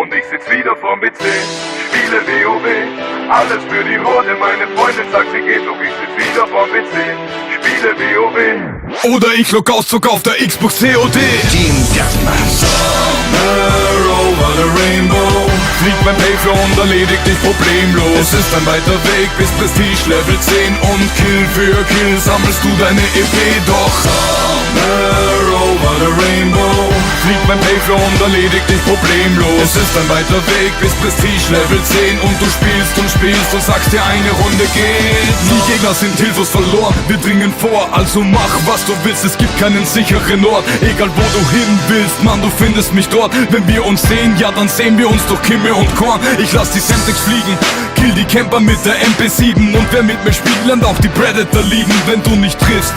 und ich sitz wieder vorm PC. Spiele WoW, alles für die Horde. Meine Freundin sagt, sie geht, doch ich sitz wieder vorm PC. Spiele WoW. Oder ich log aus, zog auf der Xbox COD. Team Deathmatch. Somewhere over the rainbow. Flieg beim Paper und erledigt dich problemlos. Es ist ein weiter Weg bis Prestige Level 10. Und Kill für Kill sammelst du deine EP. Doch somewhere over the rainbow. Flieg beim Paper und erledigt dich problemlos. Es ist ein weiter Weg bis Prestige Level 10. Und du spielst und sagst dir, eine Runde geht. Die Gegner sind hilflos verloren, wir dringen vor. Also mach was du willst, es gibt keinen sicheren Ort. Egal wo du hin willst, Mann, du findest mich dort. Wenn wir uns sehen, ja dann sehen wir uns durch Kimme und Korn. Ich lass die Semtex fliegen, kill die Camper mit der MP7. Und wer mit mir spielt, lernt auch die Predator lieben. Wenn du nicht triffst,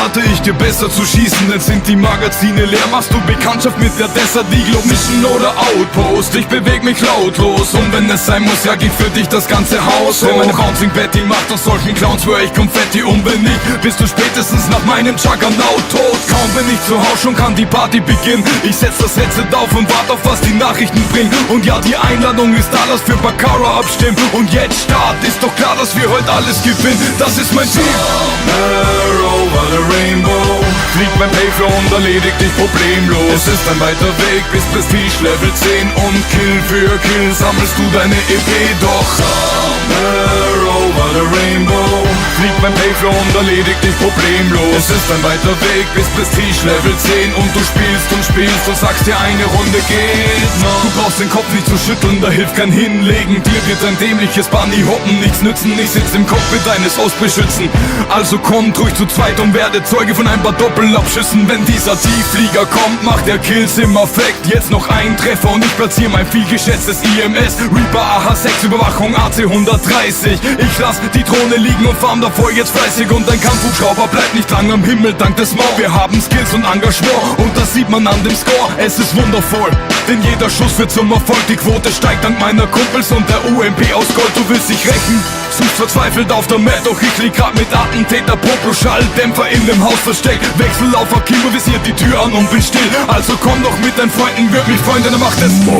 rate ich dir besser zu schießen, denn sind die Magazine leer, machst du Bekanntschaft mit der Desert Eagle Mission oder Outpost. Ich beweg mich lautlos und wenn es sein muss, ja geht für dich das ganze Haus hoch. Wenn meine Bouncing Betty macht aus solchen Clowns schwör ich Konfetti und wenn nicht, bist du spätestens nach meinem Juggernaut tot. Kaum bin ich zu Hause, schon kann die Party beginnen. Ich setz das Headset auf und wart auf was die Nachrichten bringen. Und ja, die Einladung ist da, lass für Baccarat abstimmen. Und jetzt Start, ist doch klar, dass wir heute alles gewinnen. Das ist mein Team. Somewhere over the rainbow. Flieg beim Paper und erledigt dich problemlos. Es ist ein weiter Weg bis Prestige Level 10. Und Kill für Kill sammelst du deine EP. Doch somewhere over the rainbow. Flieg beim Paper und erledigt dich problemlos. Es ist ein weiter Weg bis Prestige Level 10. Und du spielst und sagst dir, eine Runde geht noch. Du brauchst den Kopf nicht zu schütteln, da hilft kein Hinlegen. Dir wird ein dämliches Bunny hoppen nichts nützen. Ich sitz im Cockpit deines Ausbeschützen. Also kommt ruhig zu zweit und werde Zeuge von ein paar Doppelabschüssen. Wenn dieser Tiefflieger kommt, macht der Kills im Affekt. Jetzt noch ein Treffer und ich platziere mein vielgeschätztes IMS. Reaper AH6 Überwachung AC 130. Ich lass die Drohne liegen und farm davor jetzt fleißig. Und ein Kampfhubschrauber bleibt nicht lang am Himmel dank des Maul. Wir haben Skills und Engagement und das sieht man an dem Score. Es ist wundervoll, denn jeder Schuss wird zum Erfolg. Die Quote steigt dank meiner Kumpels und der UMP aus Gold. Du willst dich rächen, suchst verzweifelt auf der Map. Doch ich lieg grad mit Attentäter Poplo Schalldämpfer in dem Haus versteckt. Wechsel auf Akimo, visiert die Tür an und bin still. Also komm doch mit deinen Freunden, würd mich freuen, denn er macht es. Somewhere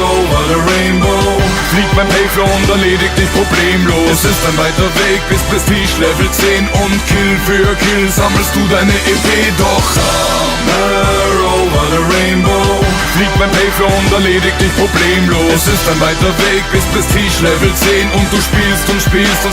over the rainbow. Flieg beim Paper und erledigt dich problemlos. Es ist ein weiter Weg bis Prestige Level 10. Und Kill für Kill sammelst du deine EP. Doch somewhere over the rainbow. Flieg beim Paper und erledigt dich problemlos. Es ist ein weiter Weg bis Prestige Level 10. Und du spielst und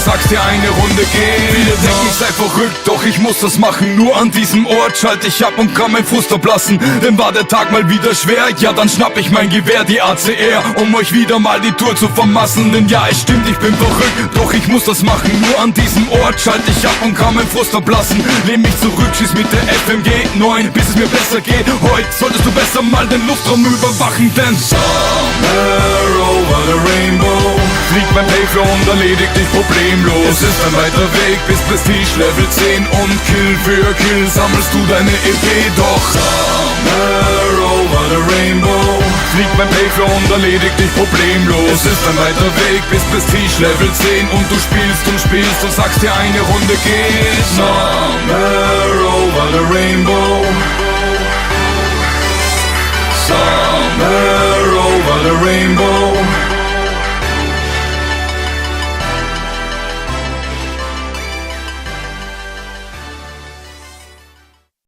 sagst dir, eine Runde geht. Viele denken, ich sei verrückt, doch ich muss das machen. Nur an diesem Ort schalte ich ab und kann mein Frust ablassen. Denn war der Tag mal wieder schwer, ja dann schnapp ich mein Gewehr, die ACR, um euch wieder mal die Tour zu vermassen. Denn ja, es stimmt, ich bin verrückt, doch ich muss das machen. Nur an diesem Ort schalte ich ab und kann mein Frust ablassen. Lehn mich zurück, schieß mit der FMG 9, bis es mir besser geht. Heute solltest du besser mal den Luftraum überwachen, denn somewhere over the rainbow. Flieg beim Paper und erledigt dich problemlos. Es ist ein weiter Weg bis Prestige Level 10. Und Kill für Kill sammelst du deine EP. Doch somewhere over the rainbow. Flieg beim Paper und erledigt dich problemlos. Es ist ein weiter Weg bis Prestige Level 10. Und du spielst und sagst dir, eine Runde geht. Somewhere over the rainbow. Somewhere over the rainbow.